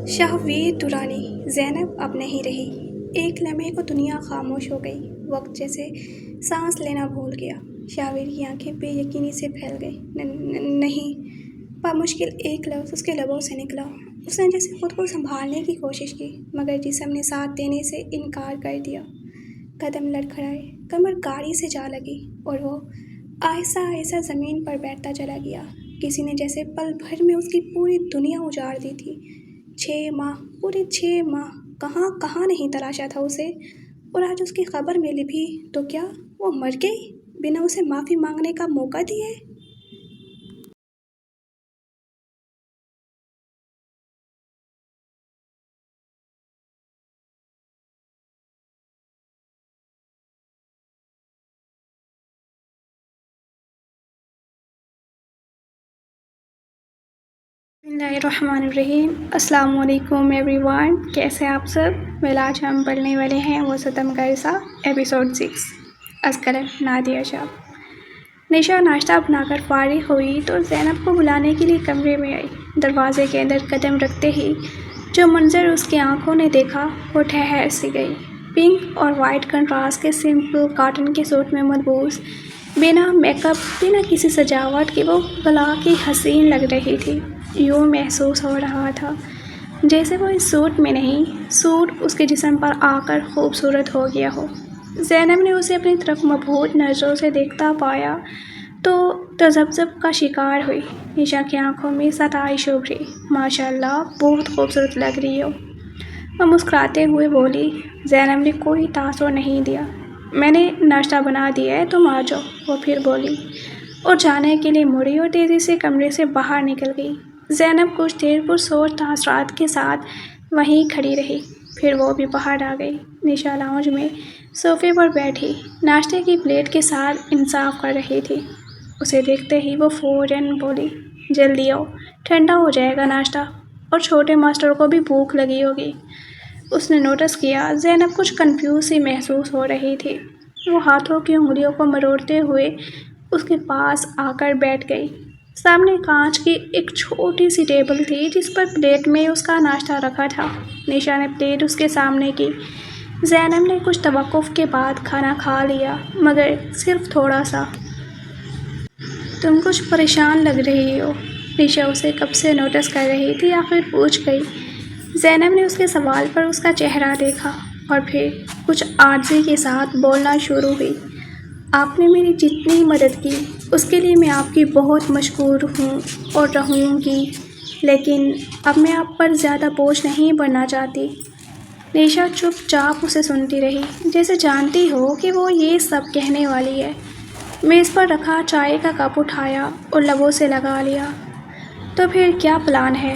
شاہویر دورانی زینب اب نہیں رہی۔ ایک لمحے کو دنیا خاموش ہو گئی، وقت جیسے سانس لینا بھول گیا۔ شاہویر کی آنکھیں بے یقینی سے پھیل گئی۔ نہیں، بامشکل ایک لفظ اس کے لبوں سے نکلا۔ اس نے جیسے خود کو سنبھالنے کی کوشش کی، مگر جسم نے ساتھ دینے سے انکار کر دیا۔ قدم لڑکھڑائے، کمر گاڑی سے جا لگی اور وہ آہستہ آہستہ زمین پر بیٹھتا چلا گیا۔ کسی نے جیسے پل بھر میں اس کی پوری دنیا اجاڑ دی تھی۔ 6 ماہ، پورے 6 ماہ کہاں کہاں نہیں تلاشا تھا اسے، اور آج اس کی خبر ملی بھی تو کیا وہ مر گئی بنا اسے معافی مانگنے کا موقع دیے؟ بسم اللہ الرحمن الرحیم۔ السلام علیکم ایوری ون، کیسے آپ سب؟ آج ہم پڑھنے والے ہیں وہ ستم گرسا ایپیسوڈ 6 از قلم نادیہ شاہ۔ نشا ناشتہ بنا کر فارغ ہوئی تو زینب کو بلانے کے لیے کمرے میں آئی۔ دروازے کے اندر قدم رکھتے ہی جو منظر اس کی آنکھوں نے دیکھا وہ ٹھہر سی گئی۔ پنک اور وائٹ کنٹراسٹ کے سمپل کاٹن کے سوٹ میں ملبوس، بنا میک اپ، بنا کسی سجاوٹ کے وہ بلا کی حسین لگ رہی تھی۔ یوں محسوس ہو رہا تھا جیسے وہ اس سوٹ میں نہیں، سوٹ اس کے جسم پر آ کر خوبصورت ہو گیا ہو۔ زینب نے اسے اپنی طرف مبہوت نظروں سے دیکھتا پایا تو تذبذب کا شکار ہوئی۔ نشا کی آنکھوں میں ستائش ابھری۔ ماشاء اللہ، بہت خوبصورت لگ رہی ہو، وہ مسکراتے ہوئے بولی۔ زینب نے کوئی تاثر نہیں دیا۔ میں نے ناشتہ بنا دیا ہے، تم آ جاؤ، وہ پھر بولی اور جانے کے لیے مڑی اور تیزی سے کمرے سے باہر نکل گئی۔ زینب کچھ دیر پرسوچ تاثرات کے ساتھ وہیں کھڑی رہی، پھر وہ بھی باہر آ گئی۔ نشا لاؤنج میں صوفے پر بیٹھی ناشتے کی پلیٹ کے ساتھ انصاف کر رہی تھی۔ اسے دیکھتے ہی وہ فوراً بولی، جلدی آؤ، ٹھنڈا ہو جائے گا ناشتہ، اور چھوٹے ماسٹر کو بھی بھوک لگی ہوگی۔ اس نے نوٹس کیا زینب کچھ کنفیوز سی محسوس ہو رہی تھی۔ وہ ہاتھوں کی انگلیوں کو مروڑتے ہوئے اس کے پاس آ کر بیٹھ گئی۔ سامنے کانچ کی ایک چھوٹی سی ٹیبل تھی جس پر پلیٹ میں اس کا ناشتہ رکھا تھا۔ نشا نے پلیٹ اس کے سامنے کی۔ زینب نے کچھ توقف کے بعد کھانا کھا لیا، مگر صرف تھوڑا سا۔ تم کچھ پریشان لگ رہی ہو، نشا اسے کب سے نوٹس کر رہی تھی، آخر پوچھ گئی۔ زینب نے اس کے سوال پر اس کا چہرہ دیکھا اور پھر کچھ عاجزی کے ساتھ بولنا شروع ہوئی۔ آپ نے میری جتنی مدد کی اس کے لیے میں آپ کی بہت مشکور ہوں اور رہوں گی، لیکن اب میں آپ پر زیادہ بوجھ نہیں بننا چاہتی۔ نشا چپ چاپ اسے سنتی رہی، جیسے جانتی ہو کہ وہ یہ سب کہنے والی ہے۔ میز پر رکھا چائے کا کپ اٹھایا اور لبوں سے لگا لیا۔ تو پھر کیا پلان ہے؟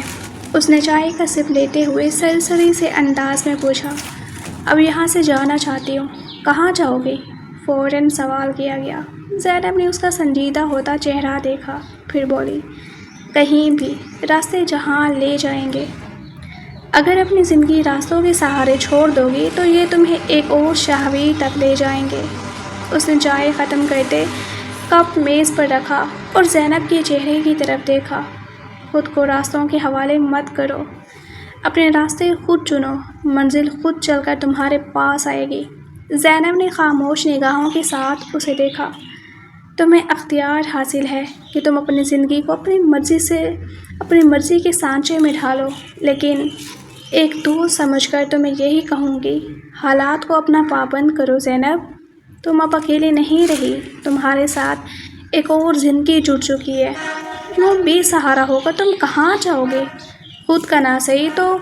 اس نے چائے کا سپ لیتے ہوئے سرسری سے انداز میں پوچھا۔ اب یہاں سے جانا چاہتی ہوں۔ کہاں جاؤ گی؟ فوراً سوال کیا گیا۔ زینب نے اس کا سنجیدہ ہوتا چہرہ دیکھا، پھر بولی، کہیں بھی، راستے جہاں لے جائیں گے۔ اگر اپنی زندگی راستوں کے سہارے چھوڑ دو گی تو یہ تمہیں ایک اور شاہویر تک لے جائیں گے۔ اس نے چائے ختم کرتے کپ میز پر رکھا اور زینب کے چہرے کی طرف دیکھا۔ خود کو راستوں کے حوالے مت کرو، اپنے راستے خود چنو، منزل خود چل کر تمہارے پاس آئے گی۔ زینب نے خاموش نگاہوں کے ساتھ اسے دیکھا۔ تمہیں اختیار حاصل ہے کہ تم اپنی زندگی کو اپنی مرضی کے سانچے میں ڈھالو، لیکن ایک دوست سمجھ کر تمہیں یہی کہوں گی، حالات کو اپنا پابند کرو زینب۔ تم اب اکیلے نہیں رہی، تمہارے ساتھ ایک اور زندگی جڑ چکی ہے۔ یوں بے سہارا ہو کر تم کہاں جاؤ گے؟ خود کا نہ صحیح تو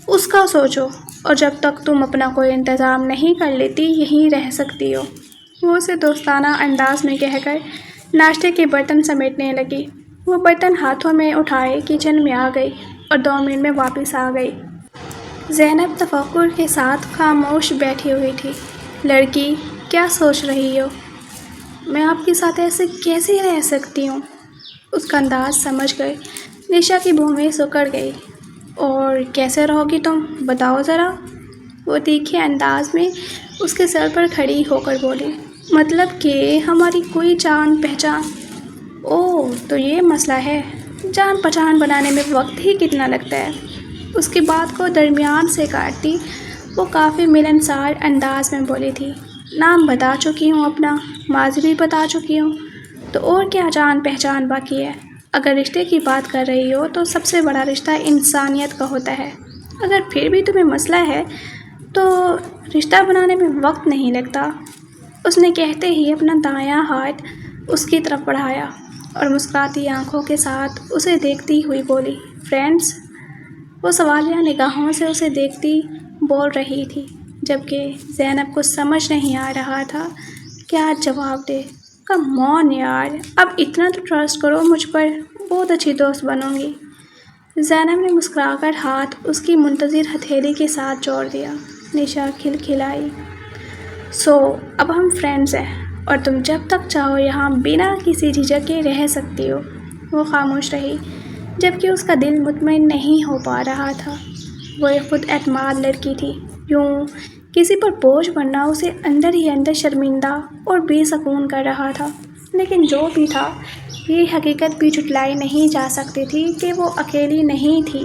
اس کا سوچو، اور جب تک تم اپنا کوئی انتظام نہیں کر لیتی یہیں رہ سکتی ہو۔ وہ اسے دوستانہ انداز میں کہہ کر ناشتے کے برتن سمیٹنے لگی۔ وہ برتن ہاتھوں میں اٹھائے کچن میں آ گئی اور 2 منٹ میں واپس آ گئی۔ زینب تفکر کے ساتھ خاموش بیٹھی ہوئی تھی۔ لڑکی، کیا سوچ رہی ہو؟ میں آپ کے ساتھ ایسے کیسے رہ سکتی ہوں؟ اس کا انداز سمجھ کر نشا کی بھویں سکڑ گئی۔ اور کیسے رہو گی تم، بتاؤ ذرا؟ وہ تیکھے انداز میں اس کے سر پر کھڑی ہو کر بولی، مطلب کہ ہماری کوئی جان پہچان؟ اوہ، تو یہ مسئلہ ہے۔ جان پہچان بنانے میں وقت ہی کتنا لگتا ہے؟ اس کی بات کو درمیان سے کاٹتی وہ کافی ملنسار انداز میں بولی تھی، نام بتا چکی ہوں اپنا، ماضی بھی بتا چکی ہوں، تو اور کیا جان پہچان باقی ہے؟ اگر رشتے کی بات کر رہی ہو تو سب سے بڑا رشتہ انسانیت کا ہوتا ہے۔ اگر پھر بھی تمہیں مسئلہ ہے تو رشتہ بنانے میں وقت نہیں لگتا۔ اس نے کہتے ہی اپنا دایاں ہاتھ اس کی طرف بڑھایا اور مسکراتی آنکھوں کے ساتھ اسے دیکھتی ہوئی بولی، فرینڈس؟ وہ سوالیہ نگاہوں سے اسے دیکھتی بول رہی تھی، جبکہ زینب کو سمجھ نہیں آ رہا تھا کیا جواب دے۔ کم آن یار، اب اتنا تو ٹرسٹ کرو مجھ پر، بہت اچھی دوست بنوں گی۔ زینب نے مسکرا کر ہاتھ اس کی منتظر ہتھیلی کے ساتھ جوڑ دیا۔ نشا کھلکھلائی، سو اب ہم فرینڈز ہیں اور تم جب تک چاہو یہاں بنا کسی جھجک کے رہ سکتی ہو۔ وہ خاموش رہی، جبکہ اس کا دل مطمئن نہیں ہو پا رہا تھا۔ وہ ایک خود اعتماد لڑکی تھی، یوں کسی پر بوجھ بننا اسے اندر ہی اندر شرمندہ اور بے سکون کر رہا تھا۔ لیکن جو بھی تھا، یہ حقیقت بھی جھٹلائی نہیں جا سکتی تھی کہ وہ اکیلی نہیں تھی،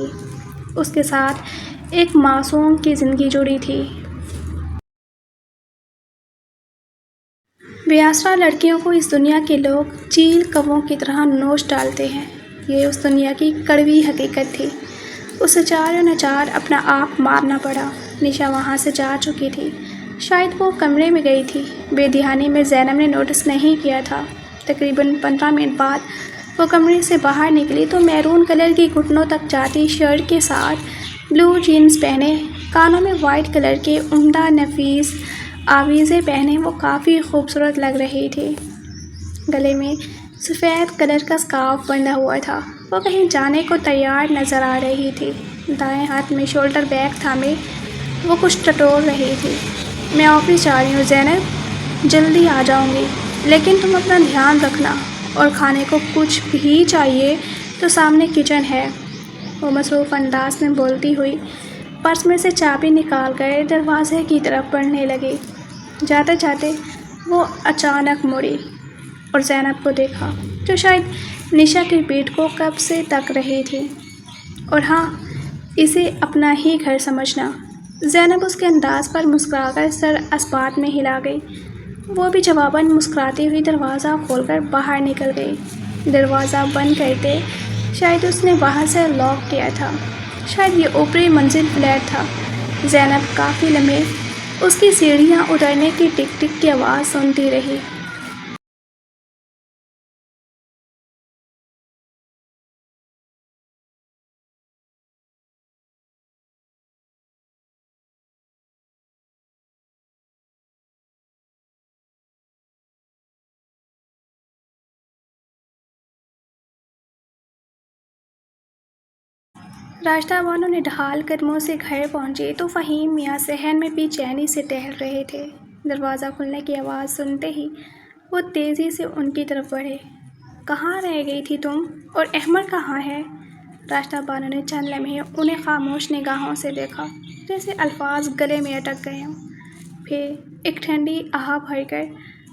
اس کے ساتھ ایک معصوم کی زندگی جڑی تھی۔ بے آسرا لڑکیوں کو اس دنیا کے لوگ چیل کووں کی طرح نوچ ڈالتے ہیں، یہ اس دنیا کی کڑوی حقیقت تھی۔ اسے چاروں ناچار اپنا آپ مارنا پڑا۔ نشا وہاں سے جا چکی تھی، شاید وہ کمرے میں گئی تھی، بے دھیانی میں زینب نے نوٹس نہیں کیا تھا۔ تقریباً 15 منٹ بعد وہ کمرے سے باہر نکلی تو میرون کلر کی گھٹنوں تک جاتی شرٹ کے ساتھ بلو جینز پہنے، کانوں میں وائٹ کلر کے عمدہ نفیس آویزے پہنے وہ کافی خوبصورت لگ رہی تھی۔ گلے میں سفید کلر کا اسکارف بندھا ہوا تھا، وہ کہیں جانے کو تیار نظر آ رہی تھی۔ دائیں ہاتھ میں شولڈر بیگ تھامے وہ کچھ ٹٹول رہی تھی۔ میں آفس جا رہی ہوں زینب، جلدی آ جاؤں گی، لیکن تم اپنا دھیان رکھنا، اور کھانے کو کچھ بھی چاہیے تو سامنے کچن ہے۔ وہ مصروف انداز میں بولتی ہوئی پرس میں سے چابی نکال کر دروازے کی طرف بڑھنے لگی۔ جاتے جاتے وہ اچانک مڑی اور زینب کو دیکھا، جو شاید نشا کی پیٹھ کو کب سے تک رہی تھی، اور ہاں، اسے اپنا ہی گھر سمجھنا۔ زینب اس کے انداز پر مسکرا کر سر اثبات میں ہلا گئی۔ وہ بھی جواباً مسکراتی ہوئی دروازہ کھول کر باہر نکل گئی۔ دروازہ بند کرتے شاید اس نے باہر سے لاک کیا تھا، شاید یہ اوپری منزل فلیٹ تھا۔ زینب کافی لمحے اس کی سیڑھیاں اترنے کی ٹک ٹک کی آواز سنتی رہی۔ راستہ بانو نے ڈھال قدموں سے گھر پہنچی تو فہیم میاں صحن میں بے چینی سے ٹہل رہے تھے۔ دروازہ کھلنے کی آواز سنتے ہی وہ تیزی سے ان کی طرف بڑھے۔ کہاں رہ گئی تھی تم؟ اور احمد کہاں ہے؟ راستہ بانو نے چند لمحے انہیں خاموش نگاہوں سے دیکھا، جیسے الفاظ گلے میں اٹک گئے ہوں۔ پھر ایک ٹھنڈی آہ بھر کر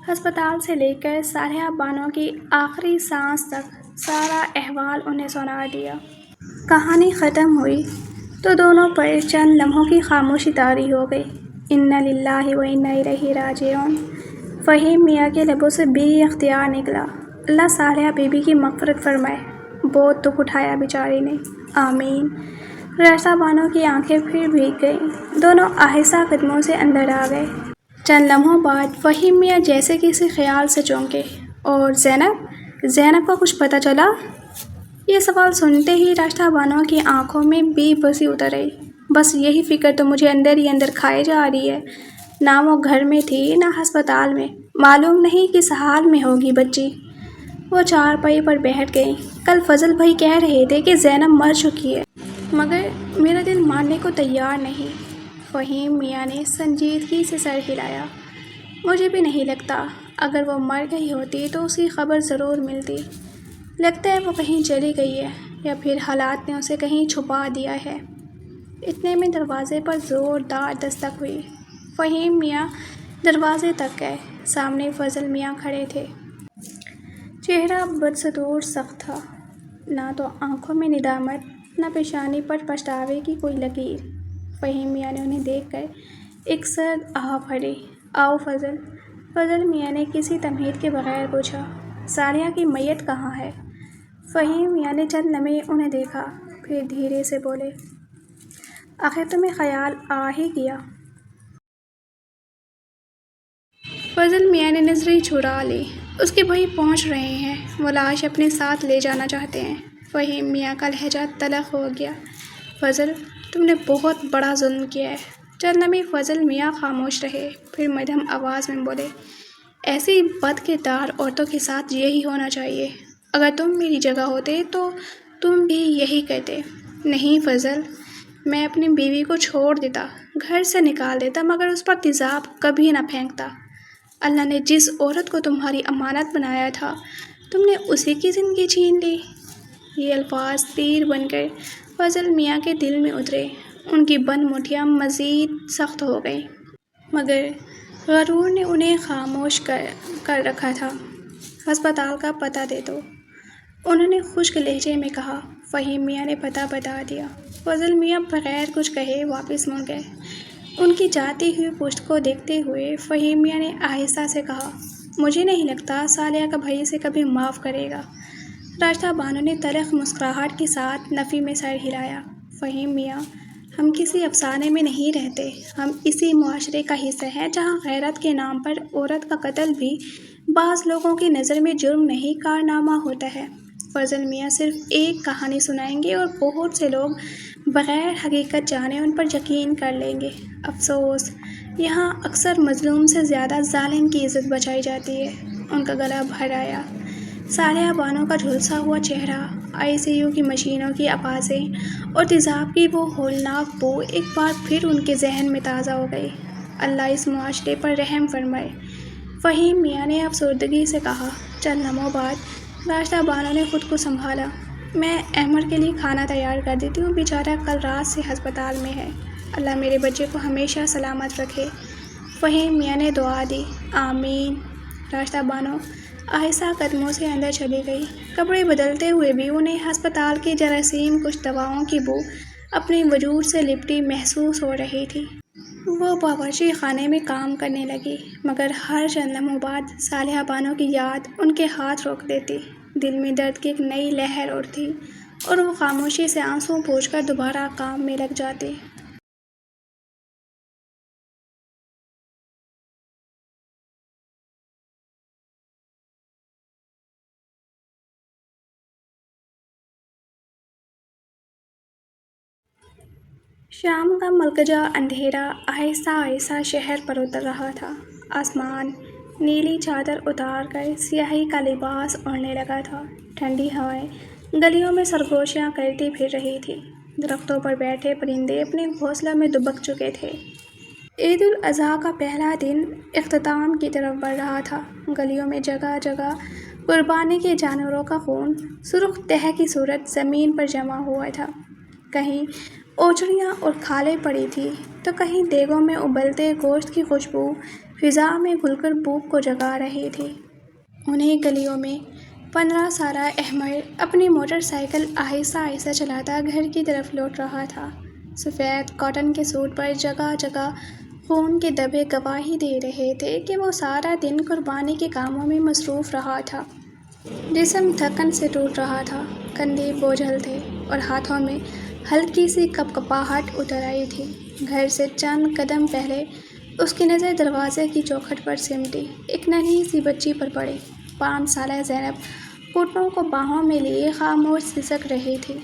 ہسپتال سے لے کر صالحہ بانو کی آخری سانس تک سارا احوال انہیں سنا دیا۔ کہانی ختم ہوئی تو دونوں پر چند لمحوں کی خاموشی طاری ہو گئی۔ انا للہ و انا الیہ راجعون، فہیم میاں کے لبوں سے بے اختیار نکلا۔ اللہ صالحہ بی بی کی مغفرت فرمائے، بہت دکھ اٹھایا بیچاری نے، آمین۔ راستہ بانو کی آنکھیں پھر بھیگ گئیں، دونوں آہستہ قدموں سے اندر آ گئے۔ چند لمحوں بعد فہیم میاں جیسے کسی خیال سے چونکے، اور زینب کا کچھ پتہ چلا؟ یہ سوال سنتے ہی راستہ بانو کی آنکھوں میں بے بسی اتر آئی۔ بس یہی فکر تو مجھے اندر ہی اندر کھائے جا رہی ہے، نہ وہ گھر میں تھی نہ ہسپتال میں، معلوم نہیں کس حال میں ہوگی بچی۔ وہ چارپائی پر بیٹھ گئی۔ کل فضل بھائی کہہ رہے تھے کہ زینب مر چکی ہے، مگر میرا دل ماننے کو تیار نہیں۔ فہیم میاں نے سنجیدگی سے سر ہلایا۔ مجھے بھی نہیں لگتا، اگر وہ مر گئی ہوتی تو اس کی خبر ضرور ملتی۔ لگتا ہے وہ کہیں چلی گئی ہے، یا پھر حالات نے اسے کہیں چھپا دیا ہے۔ اتنے میں دروازے پر زوردار دستک ہوئی۔ فہیم میاں دروازے تک گئے۔ سامنے فضل میاں کھڑے تھے۔ چہرہ بدستور سخت تھا، نہ تو آنکھوں میں ندامت نہ پیشانی پر پچھتاوے کی کوئی لکیر۔ فہیم میاں نے انہیں دیکھ کر ایک سرد آہ بھری۔ آؤ فضل۔ فضل میاں نے کسی تمہید کے بغیر پوچھا، ثانیہ کی میت کہاں ہے؟ فہیم میاں نے چند لمحے انہیں دیکھا، پھر دھیرے سے بولے، آخر تمہیں خیال آ ہی گیا۔ فضل میاں نے نظریں چرا لی۔ اس کے بھائی پہنچ رہے ہیں، وہ لاش اپنے ساتھ لے جانا چاہتے ہیں۔ فہیم میاں کا لہجہ تلخ ہو گیا۔ فضل، تم نے بہت بڑا ظلم کیا ہے۔ چند لمحے فضل میاں خاموش رہے، پھر مدھم آواز میں بولے، ایسی بد کردار عورتوں کے ساتھ یہی ہونا چاہیے۔ اگر تم میری جگہ ہوتے تو تم بھی یہی کرتے۔ نہیں فضل، میں اپنی بیوی کو چھوڑ دیتا، گھر سے نکال دیتا، مگر اس پر تیزاب کبھی نہ پھینکتا۔ اللہ نے جس عورت کو تمہاری امانت بنایا تھا، تم نے اسی کی زندگی چھین لی۔ یہ الفاظ تیر بن کر فضل میاں کے دل میں اترے۔ ان کی بند مٹھیاں مزید سخت ہو گئیں، مگر غرور نے انہیں خاموش کر رکھا تھا۔ ہسپتال کا پتہ دے دو، انہوں نے خشک لہجے میں کہا۔ فہیم میاں نے پتہ بتا دیا۔ فضل میاں بغیر کچھ کہے واپس مڑ گئے۔ ان کی جاتی ہوئی پشت کو دیکھتے ہوئے فہیم میاں نے آہستہ سے کہا، مجھے نہیں لگتا ثالیہ کا بھائی اسے کبھی معاف کرے گا۔ راشدہ بانو نے تلخ مسکراہٹ کے ساتھ نفی میں سر ہلایا۔ فہیم میاں، ہم کسی افسانے میں نہیں رہتے، ہم اسی معاشرے کا حصہ ہیں جہاں غیرت کے نام پر عورت کا قتل بھی بعض لوگوں کی نظر میں جرم نہیں کارنامہ ہوتا ہے۔ فضل میاں صرف ایک کہانی سنائیں گے اور بہت سے لوگ بغیر حقیقت جانے ان پر یقین کر لیں گے۔ افسوس، یہاں اکثر مظلوم سے زیادہ ظالم کی عزت بچائی جاتی ہے۔ ان کا گلا بھر آیا۔ ثالیہ بانو کا جھلسا ہوا چہرہ، ICU کی مشینوں کی آوازیں اور تیزاب کی وہ ہولناک بو ایک بار پھر ان کے ذہن میں تازہ ہو گئی۔ اللہ اس معاشرے پر رحم فرمائے، فہیم میاں نے افسردگی سے کہا۔ چند لمحوں بعد راشدہ بانو نے خود کو سنبھالا۔ میں احمد کے لیے کھانا تیار کر دیتی ہوں، بیچارہ کل رات سے ہسپتال میں ہے۔ اللہ میرے بچے کو ہمیشہ سلامت رکھے۔ فہیم میاں نے دعا دی۔ آمین۔ راشدہ بانو آہستہ قدموں سے اندر چلی گئی۔ کپڑے بدلتے ہوئے بھی انہیں ہسپتال کی جراثیم کش دواؤں کی بو اپنے وجود سے لپٹی محسوس ہو رہی تھی۔ وہ باورچی خانے میں کام کرنے لگی، مگر ہر چند لمحوں بعد ثالیہ بانو کی یاد ان کے ہاتھ روک دیتی۔ دل میں درد کی ایک نئی لہر اٹھتی اور وہ خاموشی سے آنسو پوچھ کر دوبارہ کام میں لگ جاتی۔ شام کا ملکجہ اندھیرا آہستہ آہستہ شہر پر اتر رہا تھا۔ آسمان نیلی چادر اتار کر سیاہی کا لباس اوڑھنے لگا تھا۔ ٹھنڈی ہوائیں گلیوں میں سرگوشیاں کرتی پھر رہی تھیں۔ درختوں پر بیٹھے پرندے اپنے گھونسلوں میں دبک چکے تھے۔ عید الاضحیٰ کا پہلا دن اختتام کی طرف بڑھ رہا تھا۔ گلیوں میں جگہ جگہ قربانی کے جانوروں کا خون سرخ تہہ کی صورت زمین پر جمع ہوا تھا۔ کہیں اوچھڑیاں اور کھالیں پڑی تھیں تو کہیں دیگوں میں ابلتے گوشت کی خوشبو فضا میں گھل کر بھوک کو جگا رہی تھی۔ انہیں گلیوں میں 15 سالہ احمد اپنی موٹر سائیکل آہستہ آہستہ چلاتا گھر کی طرف لوٹ رہا تھا۔ سفید کاٹن کے سوٹ پر جگہ جگہ خون کے دھبے گواہی دے رہے تھے کہ وہ سارا دن قربانی کے کاموں میں مصروف رہا تھا۔ جسم تھکن سے ٹوٹ رہا تھا، کندھے بوجھل تھے اور ہاتھوں میں ہلکی سی کپکپاہٹ اتر آئی تھی۔ گھر سے چند قدم پہلے اس کی نظر دروازے کی چوکھٹ پر سمٹی ایک ننھی سی بچی پر پڑی۔ 5 سالہ زینب گھٹنوں کو باہوں میں لیے خاموش سسک رہی تھی۔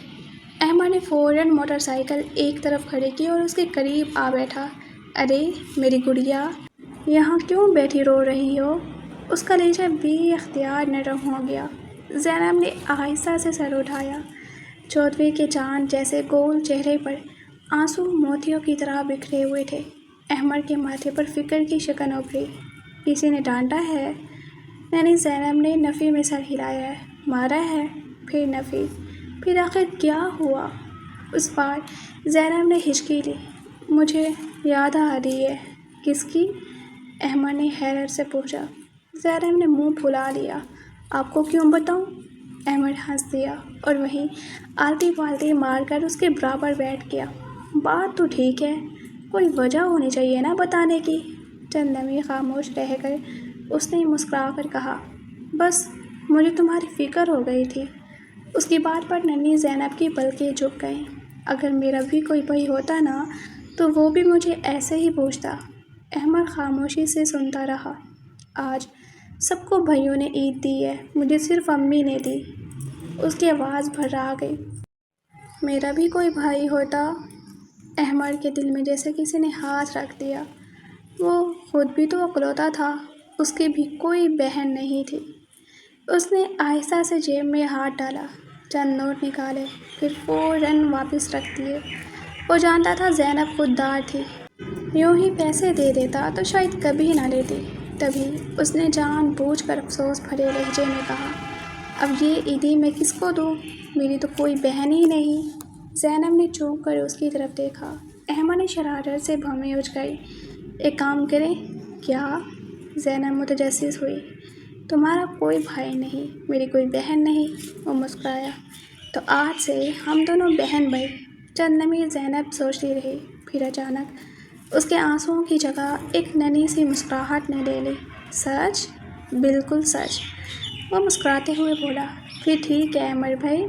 احمد نے فوراً موٹر سائیکل ایک طرف کھڑی کی اور اس کے قریب آ بیٹھا۔ ارے میری گڑیا، یہاں کیوں بیٹھی رو رہی ہو؟ اس کا لہجہ بے اختیار نرم ہو گیا۔ زینب نے آہستہ سے سر اٹھایا۔ چودھویں کے چاند جیسے گول چہرے پر آنسو موتیوں کی طرح بکھرے ہوئے تھے۔ احمد کے ماتھے پر فکر کی شکن ابھری۔ کسی نے ڈانٹا ہے؟ نانی زینب نے نفی میں سر ہلایا۔ مارا ہے؟ پھر نفی۔ پھر آخر کیا ہوا؟ اس بار زینب نے ہچکی لی۔ مجھے یاد آ رہی ہے۔ کس کی؟ احمد نے حیرت سے پوچھا۔ زینب نے منہ پھلا لیا۔ آپ کو کیوں بتاؤں؟ احمد ہنس دیا اور وہیں آلتی پالتی مار کر اس کے برابر بیٹھ گیا۔ بات تو ٹھیک ہے، کوئی وجہ ہونی چاہیے نا بتانے کی۔ چند لمحے خاموش رہ کر اس نے مسکرا کر کہا، بس مجھے تمہاری فکر ہو گئی تھی۔ اس کی بات پر ننھی زینب کی پلکیں جھک گئیں۔ اگر میرا بھی کوئی بھائی ہوتا نا تو وہ بھی مجھے ایسے ہی پوچھتا۔ احمد خاموشی سے سنتا رہا۔ آج سب کو بھائیوں نے عید دی ہے، مجھے صرف امی نے دی۔ اس کی آواز بھرا گئی۔ میرا بھی کوئی بھائی ہوتا۔ احمد کے دل میں جیسے کسی نے ہاتھ رکھ دیا۔ وہ خود بھی تو اکلوتا تھا، اس کی بھی کوئی بہن نہیں تھی۔ اس نے آہستہ سے جیب میں ہاتھ ڈالا، چند نوٹ نکالے، پھر فوراً واپس رکھ دیے۔ وہ جانتا تھا زینب خوددار تھی، یوں ہی پیسے دے دیتا تو شاید کبھی نہ لیتی۔ تبھی اس نے جان بوجھ کر افسوس بھرے لہجے میں کہا، اب یہ عیدی میں کس کو دوں؟ میری تو کوئی بہن ہی نہیں۔ زینب نے چونک کر اس کی طرف دیکھا۔ احمد نے شرارت سے بھویں اچکائی۔ ایک کام کریں کیا؟ زینب متجسس ہوئی۔ تمہارا کوئی بھائی نہیں، میری کوئی بہن نہیں۔ وہ مسکرایا۔ تو آج سے ہم دونوں بہن بھائی۔ چند لمحے زینب سوچتی رہی، پھر اچانک اس کے آنسوؤں کی جگہ ایک ننھی سی مسکراہٹ نے لے لی۔ سچ؟ بالکل سچ۔ وہ مسکراتے ہوئے بولا۔ پھر ٹھیک ہے احمد بھائی۔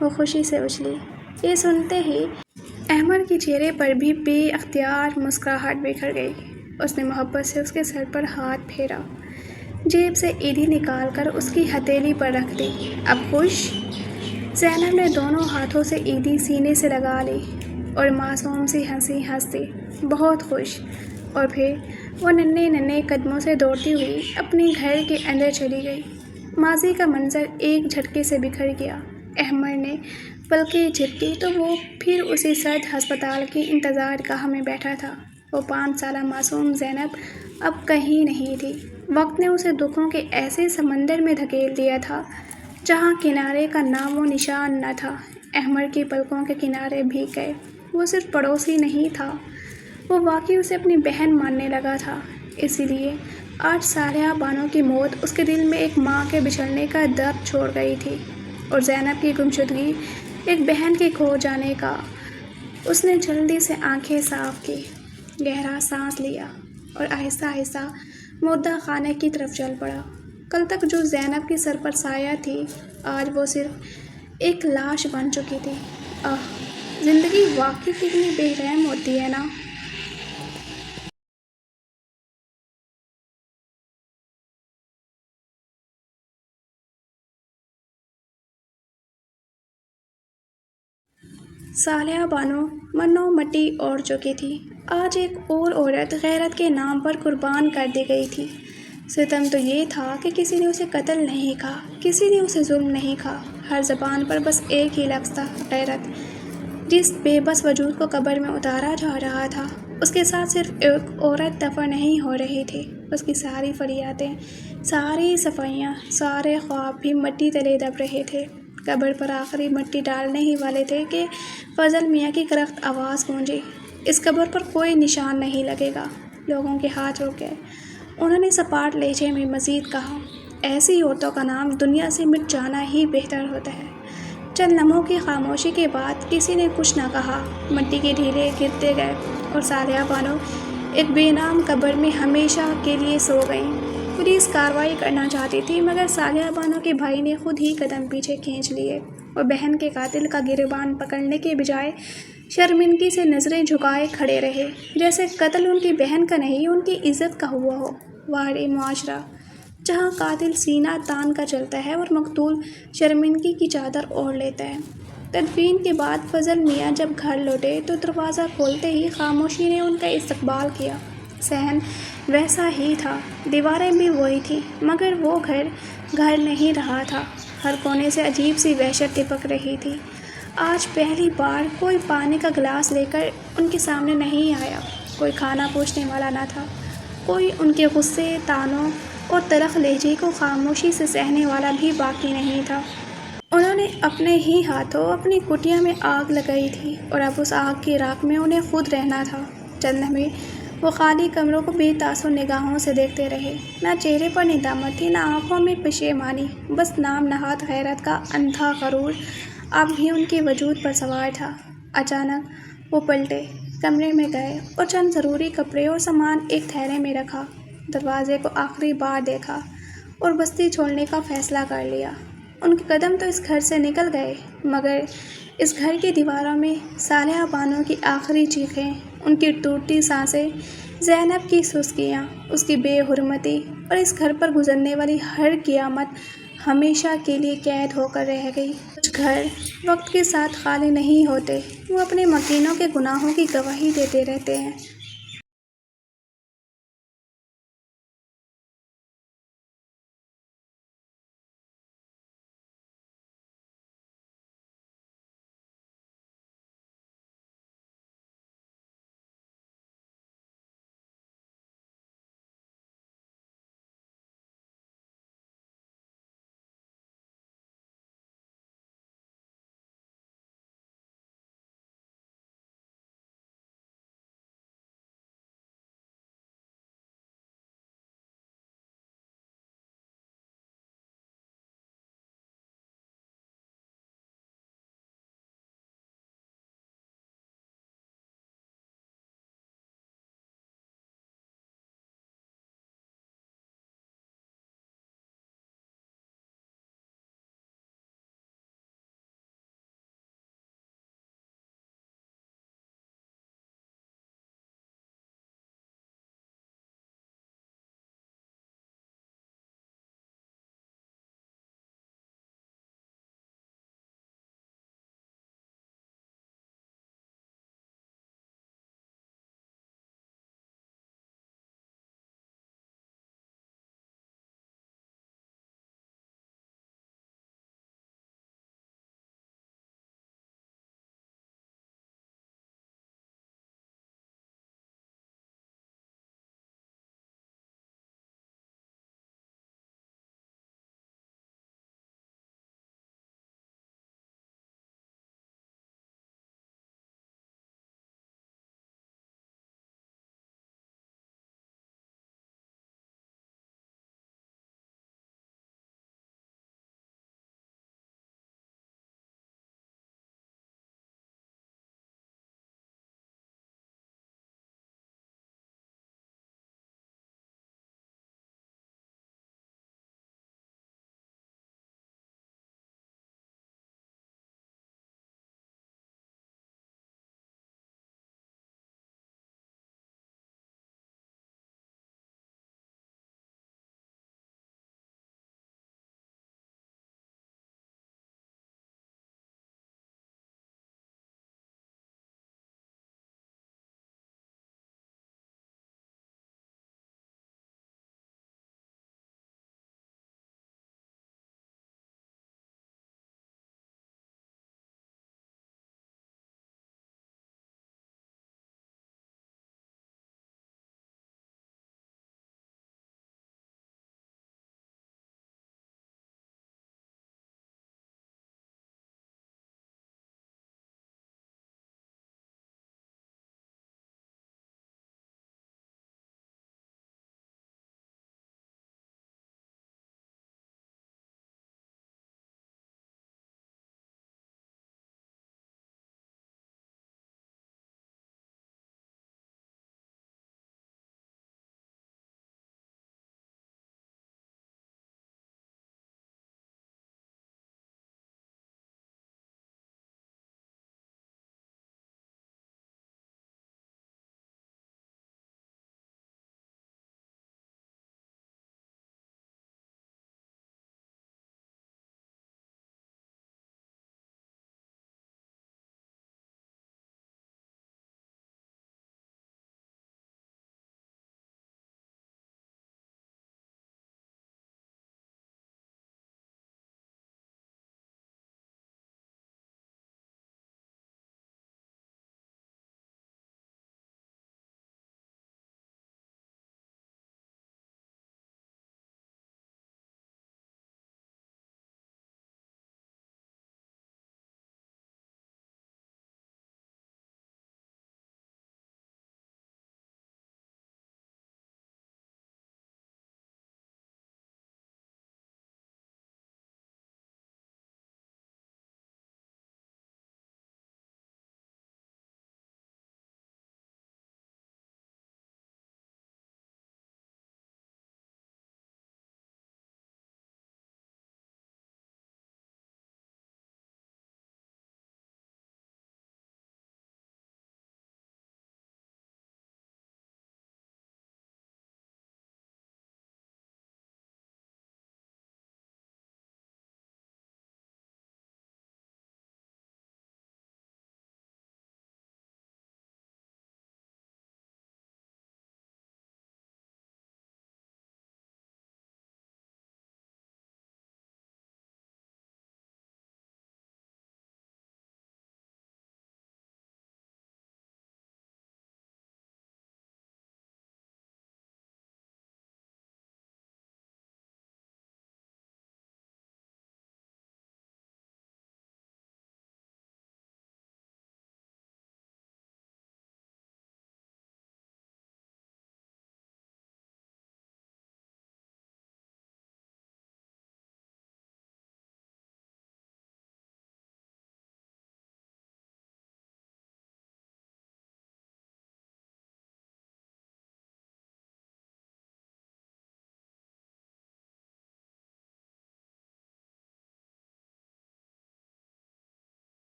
وہ خوشی سے اچھلی۔ یہ سنتے ہی احمد کے چہرے پر بھی بے اختیار مسکراہٹ بکھر گئی۔ اس نے محبت سے اس کے سر پر ہاتھ پھیرا، جیب سے عیدی نکال کر اس کی ہتھیلی پر رکھ دی۔ اب خوش؟ زینب نے دونوں ہاتھوں سے عیدی سینے سے لگا لی اور معصوم سی ہنسی ہنس دی۔ بہت خوش۔ اور پھر وہ ننھے ننھے قدموں سے دوڑتی ہوئی اپنے گھر کے اندر چلی گئی۔ ماضی کا منظر ایک جھٹکے سے بکھر گیا۔ احمد نے پلکیں جھپکی تو وہ پھر اسی سرد ہسپتال کی انتظار گاہ میں بیٹھا تھا۔ وہ 5 سالہ معصوم زینب اب کہیں نہیں تھی۔ وقت نے اسے دکھوں کے ایسے سمندر میں دھکیل دیا تھا جہاں کنارے کا نام و نشان نہ تھا۔ احمد کی پلکوں کے کنارے بھیگ گئے۔ وہ صرف پڑوسی نہیں تھا، وہ واقعی اسے اپنی بہن ماننے لگا تھا۔ اسی لیے آج صالحہ بانو کی موت اس کے دل میں ایک ماں کے بچھڑنے کا درد چھوڑ گئی تھی، اور زینب کی گمشدگی ایک بہن کے کھو جانے کا۔ اس نے جلدی سے آنکھیں صاف کی، گہرا سانس لیا اور آہستہ آہستہ مردہ خانے کی طرف چل پڑا۔ کل تک جو زینب کے سر پر سایہ تھی، آج وہ صرف ایک لاش بن چکی تھی۔ زندگی واقعی کتنی بے رحم ہوتی ہے نا۔ صالحہ بانو منو مٹی اوڑھ چکی تھی۔ آج ایک اور عورت غیرت کے نام پر قربان کر دی گئی تھی۔ ستم تو یہ تھا کہ کسی نے اسے قتل نہیں کہا، کسی نے اسے ظلم نہیں کہا۔ ہر زبان پر بس ایک ہی لفظ تھا، غیرت۔ جس بے بس وجود کو قبر میں اتارا جا رہا تھا، اس کے ساتھ صرف ایک عورت دفن نہیں ہو رہی تھی۔ اس کی ساری فریادیں، ساری صفائیاں، سارے خواب بھی مٹی تلے دب رہے تھے۔ قبر پر آخری مٹی ڈالنے ہی والے تھے کہ فضل میاں کی کرخت آواز گونجی، اس قبر پر کوئی نشان نہیں لگے گا۔ لوگوں کے ہاتھ رک گئے۔ انہوں نے سپاٹ لہجے میں مزید کہا، ایسی عورتوں کا نام دنیا سے مٹ جانا ہی بہتر ہوتا ہے۔ چند لمحوں کی خاموشی کے بعد کسی نے کچھ نہ کہا۔ مٹی کے ڈھیلے گرتے گئے اور صالحہ بانو ایک بے نام قبر میں ہمیشہ کے لیے سو گئیں۔ پولیس کارروائی کرنا چاہتی تھی، مگر صالحہ بانو کے بھائی نے خود ہی قدم پیچھے کھینچ لیے۔ وہ بہن کے قاتل کا گریبان پکڑنے کے بجائے شرمندگی سے نظریں جھکائے کھڑے رہے، جیسے قتل ان کی بہن کا نہیں، ان کی عزت کا ہوا ہو۔ واڑی معاشرہ جہاں قاتل سینہ تان کا چلتا ہے اور مقتول شرمندگی کی چادر اوڑھ لیتا ہے۔ تدفین کے بعد فضل میاں جب گھر لوٹے تو دروازہ کھولتے ہی خاموشی نے ان کا استقبال کیا۔ صحن ویسا ہی تھا، دیواریں بھی وہی تھیں، مگر وہ گھر گھر نہیں رہا تھا۔ ہر کونے سے عجیب سی وحشت ٹپک رہی تھی۔ آج پہلی بار کوئی پانی کا گلاس لے کر ان کے سامنے نہیں آیا، کوئی کھانا پوچھنے والا نہ تھا، کوئی ان کے غصے، طعنوں اور تلخ لہجے کو خاموشی سے سہنے والا بھی باقی نہیں تھا۔ انہوں نے اپنے ہی ہاتھوں اپنی کٹیا میں آگ لگائی تھی اور اب اس آگ کی راکھ میں انہیں خود رہنا تھا۔ چند لمحے وہ خالی کمروں کو بے تاثر نگاہوں سے دیکھتے رہے۔ نہ چہرے پر ندامت تھی، نہ آنکھوں میں پشیمانی، بس نام نہاد غیرت کا اندھا غرور اب بھی ان کے وجود پر سوار تھا۔ اچانک وہ پلٹے، کمرے میں گئے اور چند ضروری کپڑے اور سامان ایک تھیلے میں رکھا، دروازے کو آخری بار دیکھا اور بستی چھوڑنے کا فیصلہ کر لیا۔ ان کے قدم تو اس گھر سے نکل گئے، مگر اس گھر کی دیواروں میں صالحہ بانو کی آخری چیخیں، ان کی ٹوٹتی سانسیں، زینب کی سسکیاں، اس کی بے حرمتی اور اس گھر پر گزرنے والی ہر قیامت ہمیشہ کے لیے قید ہو کر رہ گئی۔ کچھ گھر وقت کے ساتھ خالی نہیں ہوتے، وہ اپنے مکینوں کے گناہوں کی گواہی دیتے رہتے ہیں۔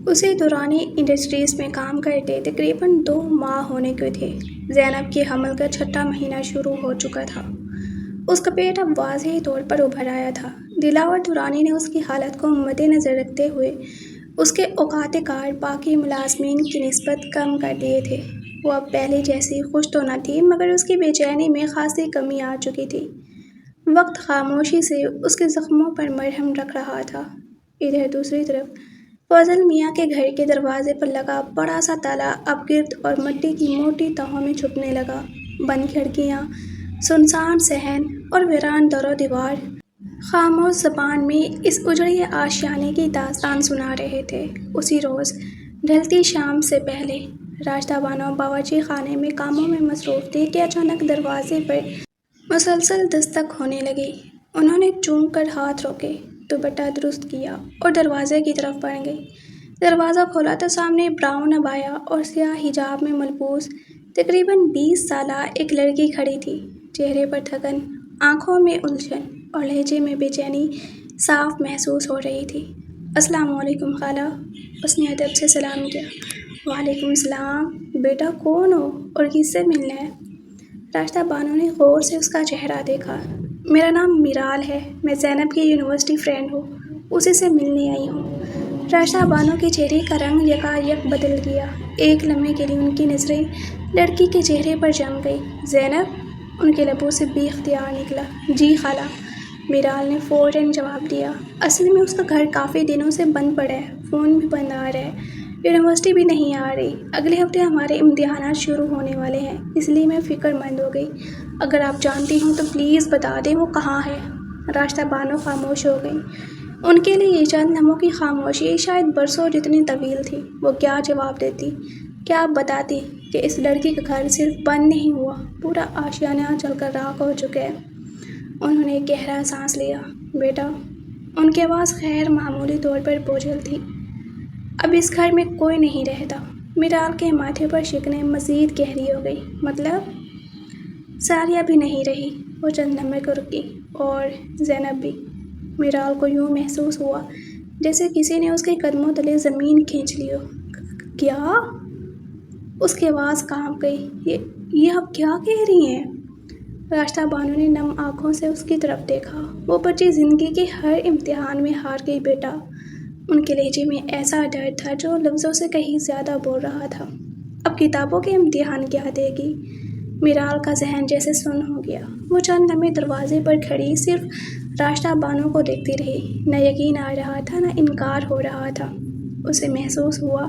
اسے دورانی انڈسٹریز میں کام کرتے تقریباً 2 ماہ ہونے کے تھے۔ زینب کے حمل کا 6واں مہینہ شروع ہو چکا تھا۔ اس کا پیٹ اب واضح طور پر ابھر آیا تھا۔ دلاور دورانی نے اس کی حالت کو مد نظر رکھتے ہوئے اس کے اوقات کار باقی ملازمین کی نسبت کم کر دیے تھے۔ وہ اب پہلے جیسی خوش تو نہ تھی، مگر اس کی بے چینی میں خاصی کمی آ چکی تھی۔ وقت خاموشی سے اس کے زخموں پر مرہم رکھ رہا تھا۔ ادھر دوسری طرف فضل میاں کے گھر کے دروازے پر لگا بڑا سا تالا اب گرد اور مٹی کی موٹی تہوں میں چھپنے لگا۔ بند کھڑکیاں، سنسان صحن اور ویران در و دیوار خاموش زبان میں اس اجڑے آشیانے کی داستان سنا رہے تھے۔ اسی روز ڈھلتی شام سے پہلے راشدہ بانو باورچی خانے میں کاموں میں مصروف تھی کہ اچانک دروازے پر مسلسل دستک ہونے لگی۔ انہوں نے چونک کر ہاتھ روکے، دوپٹہ درست کیا اور دروازے کی طرف بڑھ گئی۔ دروازہ کھولا تو سامنے براؤن عبایا اور سیاہ حجاب میں ملبوس تقریباً 20 سالہ ایک لڑکی کھڑی تھی۔ چہرے پر تھکن، آنکھوں میں الجھن اور لہجے میں بے چینی صاف محسوس ہو رہی تھی۔ السلام علیکم خالہ، اس نے ادب سے سلام کیا۔ وعلیکم السلام، بیٹا کون ہو اور کس سے ملنا ہے؟ راشدہ بانو نے غور سے اس کا چہرہ دیکھا۔ میرا نام میرال ہے، میں زینب کی یونیورسٹی فرینڈ ہوں، اسی سے ملنے آئی ہوں۔ راشدہ بانو کے چہرے کا رنگ یکایک بدل گیا۔ ایک لمحے کے لیے ان کی نظریں لڑکی کے چہرے پر جم گئی۔ زینب؟ ان کے لبوں سے بے اختیار نکلا۔ جی خالہ، میرال نے فوراً جواب دیا۔ اصل میں اس کا گھر کافی دنوں سے بند پڑا ہے، فون بھی بند آ رہا ہے، یونیورسٹی بھی نہیں آ رہی۔ اگلے ہفتے ہمارے امتحانات شروع ہونے والے ہیں، اس لیے میں فکر مند ہو گئی۔ اگر آپ جانتی ہوں تو پلیز بتا دیں وہ کہاں ہے۔ راشدہ بانو خاموش ہو گئی۔ ان کے لیے یہ چند لمحوں کی خاموشی شاید برسوں جتنی طویل تھی۔ وہ کیا جواب دیتی، کیا بتاتی کہ اس لڑکی کا گھر صرف بند نہیں ہوا، پورا آشیانہ جل کر راکھ ہو چکا ہے۔ انہوں نے ایک گہرا سانس لیا۔ بیٹا، ان کی آواز غیر معمولی طور پر بوجھل تھی، اب اس گھر میں کوئی نہیں رہتا۔ میرال کے ماتھے پر شکنیں مزید گہری ہو گئی۔ مطلب؟ ساریہ بھی نہیں رہی۔ وہ چند لمحے کو رکی۔ اور زینب بھی۔ میرال کو یوں محسوس ہوا جیسے کسی نے اس کے قدموں تلے زمین کھینچ لی ہو۔ کیا؟ اس کی آواز کانپ گئی۔ یہ آپ کیا کہہ رہی ہیں؟ راشدہ بانو نے نم آنکھوں سے اس کی طرف دیکھا۔ وہ بچی زندگی کے ہر امتحان میں ہار گئی بیٹا۔ ان کے لہجے میں ایسا درد تھا جو لفظوں سے کہیں زیادہ بول رہا تھا۔ اب کتابوں کے امتحان کیا دے گی؟ میرال کا ذہن جیسے سن ہو گیا۔ وہ چند لمحے دروازے پر کھڑی صرف راشدہ بانو کو دیکھتی رہی۔ نہ یقین آ رہا تھا، نہ انکار ہو رہا تھا۔ اسے محسوس ہوا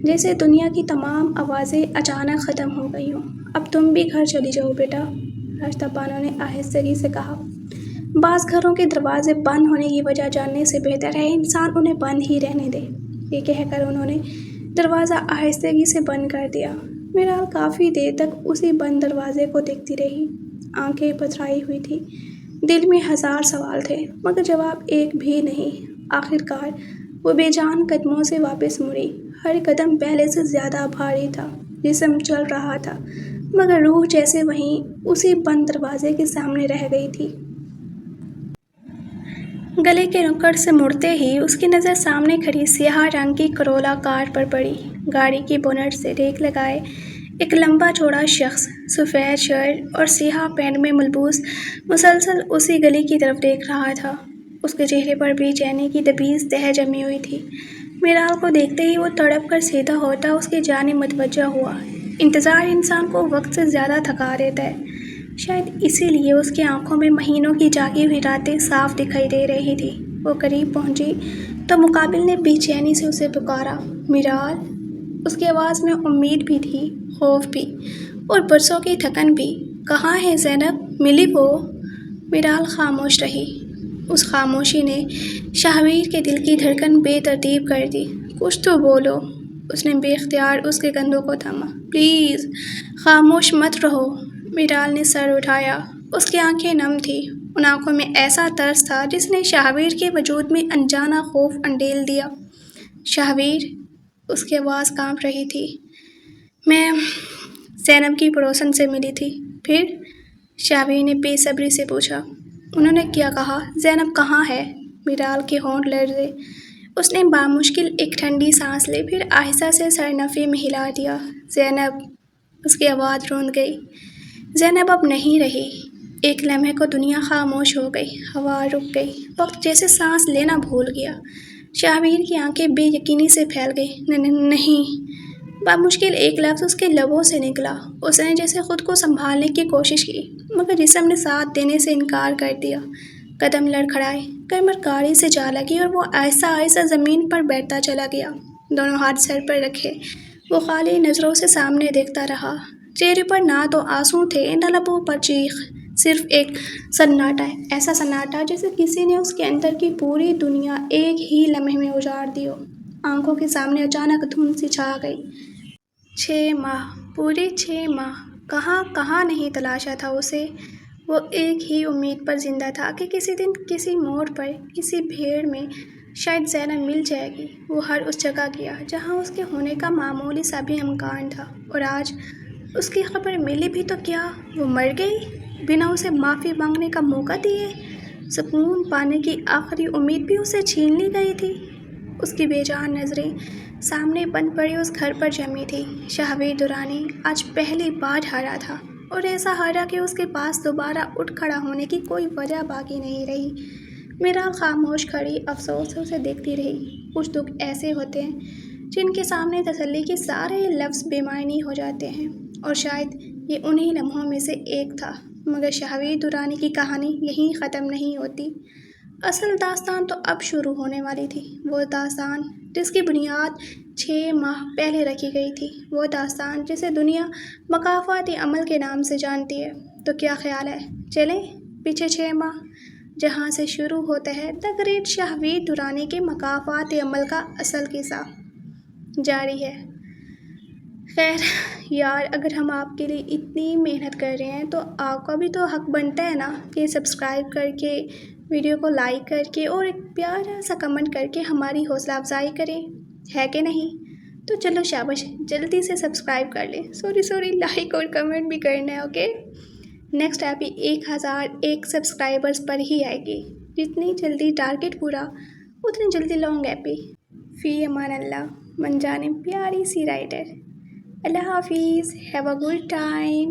جیسے دنیا کی تمام آوازیں اچانک ختم ہو گئی ہوں۔ اب تم بھی گھر چلی جاؤ بیٹا، راشدہ بانو نے آہستگی سے کہا۔ بعض گھروں کے دروازے بند ہونے کی وجہ جاننے سے بہتر ہے انسان انہیں بند ہی رہنے دے۔ یہ کہہ کر انہوں نے دروازہ آہستگی سے بند کر دیا۔ میرال کافی دیر تک اسی بند دروازے کو دیکھتی رہی۔ آنکھیں پتھرائی ہوئی تھی، دل میں ہزار سوال تھے مگر جواب ایک بھی نہیں۔ آخر کار وہ بے جان قدموں سے واپس مڑی۔ ہر قدم پہلے سے زیادہ بھاری تھا۔ جسم چل رہا تھا مگر روح جیسے وہیں اسی بند دروازے کے سامنے رہ گئی تھی۔ گلے کے نکڑ سے مڑتے ہی اس کی نظر سامنے کھڑی سیاہ رنگ کی کرولا کار پر پڑی۔ گاڑی کی بونٹ سے ریک لگائے ایک لمبا چوڑا شخص سفید شرٹ اور سیاہ پینٹ میں ملبوس مسلسل اسی گلی کی طرف دیکھ رہا تھا۔ اس کے چہرے پر بے چینی کی دبیز تہ جمی ہوئی تھی۔ میرال کو دیکھتے ہی وہ تڑپ کر سیدھا ہوتا اس کی جانب متوجہ ہوا۔ انتظار انسان کو وقت سے زیادہ تھکا دیتا ہے، شاید اسی لیے اس کی آنکھوں میں مہینوں کی جاگی ہوئی راتیں صاف دکھائی دے رہی تھی۔ وہ قریب پہنچی تو مقابل نے بے چینی سے اسے پکارا۔ میرال؟ اس کی آواز میں امید بھی تھی، خوف بھی اور برسوں کی تھکن بھی۔ کہاں ہے زینب؟ ملی وہ؟ میرال خاموش رہی۔ اس خاموشی نے شہویر کے دل کی دھڑکن بے ترتیب کر دی۔ کچھ تو بولو۔ اس نے بے اختیار اس کے کندھوں کو تھاما۔ پلیز خاموش مت رہو۔ میرال نے سر اٹھایا۔ اس کی آنکھیں نم تھیں۔ ان آنکھوں میں ایسا ترس تھا جس نے شہویر کے وجود میں انجانا خوف انڈیل دیا۔ شہویر؟ اس کی آواز کانپ رہی تھی۔ میں زینب کی پڑوسن سے ملی تھی۔ پھر؟ شہویر نے بے صبری سے پوچھا۔ انہوں نے کیا کہا؟ زینب کہاں ہے؟ میرال کے ہونٹ لرزے۔ اس نے بامشکل ایک ٹھنڈی سانس لی، پھر آہستہ سے سر نفی میں ہلا دیا۔ زینب، اس کی آواز روند گئی۔ زینب اب نہیں رہی۔ ایک لمحے کو دنیا خاموش ہو گئی، ہوا رک گئی، وقت جیسے سانس لینا بھول گیا۔ شہابیر کی آنکھیں بے یقینی سے پھیل گئی۔ نہیں۔ بامشکل ایک لفظ اس کے لبوں سے نکلا۔ اس نے جیسے خود کو سنبھالنے کی کوشش کی، مگر جسم نے ساتھ دینے سے انکار کر دیا۔ قدم لڑکھڑائے، کمر گاڑی سے جا لگی اور وہ آہستہ آہستہ زمین پر بیٹھتا چلا گیا۔ دونوں ہاتھ سر پر رکھے وہ خالی نظروں سے سامنے دیکھتا رہا۔ چہرے پر نہ تو آنسو تھے نہ لبوں پر چیخ، صرف ایک سناٹا، ایسا سناٹا جیسے کسی نے اس کے اندر کی پوری دنیا ایک ہی لمحے میں اجاڑ دی ہو۔ آنکھوں کے سامنے اچانک دھند سی چھا گئی۔ 6 ماہ، پورے 6 ماہ، کہاں کہاں نہیں تلاشا تھا اسے۔ وہ ایک ہی امید پر زندہ تھا کہ کسی دن کسی موڑ پر کسی بھیڑ میں شاید زینب مل جائے گی۔ وہ ہر اس جگہ گیا جہاں اس کے ہونے کا معمولی سا بھی امکان تھا، اور آج اس کی خبر ملی بھی تو کیا وہ مر گئی، بنا اسے معافی مانگنے کا موقع دیے؟ سکون پانے کی آخری امید بھی اسے چھین لی گئی تھی۔ اس کی بے جان نظریں سامنے بند پڑی اس گھر پر جمی تھی۔ شہابیر درانی آج پہلی بار ہارا تھا، اور ایسا ہارا کہ اس کے پاس دوبارہ اٹھ کھڑا ہونے کی کوئی وجہ باقی نہیں رہی۔ میرا خاموش کھڑی افسوس سے اسے دیکھتی رہی۔ کچھ دکھ ایسے ہوتے ہیں جن کے سامنے تسلی کے سارے لفظ بے معنی ہو جاتے ہیں، اور شاید یہ انہی لمحوں میں سے ایک تھا۔ مگر شہابیر درانی کی کہانی یہیں ختم نہیں ہوتی۔ اصل داستان تو اب شروع ہونے والی تھی، وہ داستان جس کی بنیاد 6 ماہ پہلے رکھی گئی تھی، وہ داستان جسے دنیا مکافات عمل کے نام سے جانتی ہے۔ تو کیا خیال ہے، چلیں پیچھے 6 ماہ، جہاں سے شروع ہوتا ہے دی گریٹ شہابیر درانی کے مکافات عمل کا اصل قصہ جاری ہے۔ خیر یار، اگر ہم آپ کے لیے اتنی محنت کر رہے ہیں تو آپ کا بھی تو حق بنتا ہے نا کہ سبسکرائب کر کے، ویڈیو کو لائک کر کے اور ایک پیارا سا کمنٹ کر کے ہماری حوصلہ افزائی کریں، ہے کہ نہیں؟ تو چلو شاباش، جلدی سے سبسکرائب کر لیں، سوری لائک اور کمنٹ بھی کرنا ہے، اوکے؟ نیکسٹ ایپی 1001 سبسکرائبرز پر ہی آئے گی۔ جتنی جلدی ٹارگٹ پورا، اتنی جلدی لانگ ایپی۔ فی امان اللہ، من جانب پیاری سی رائٹر۔ اللہ حافظ، ہیو اے گڈ ٹائم۔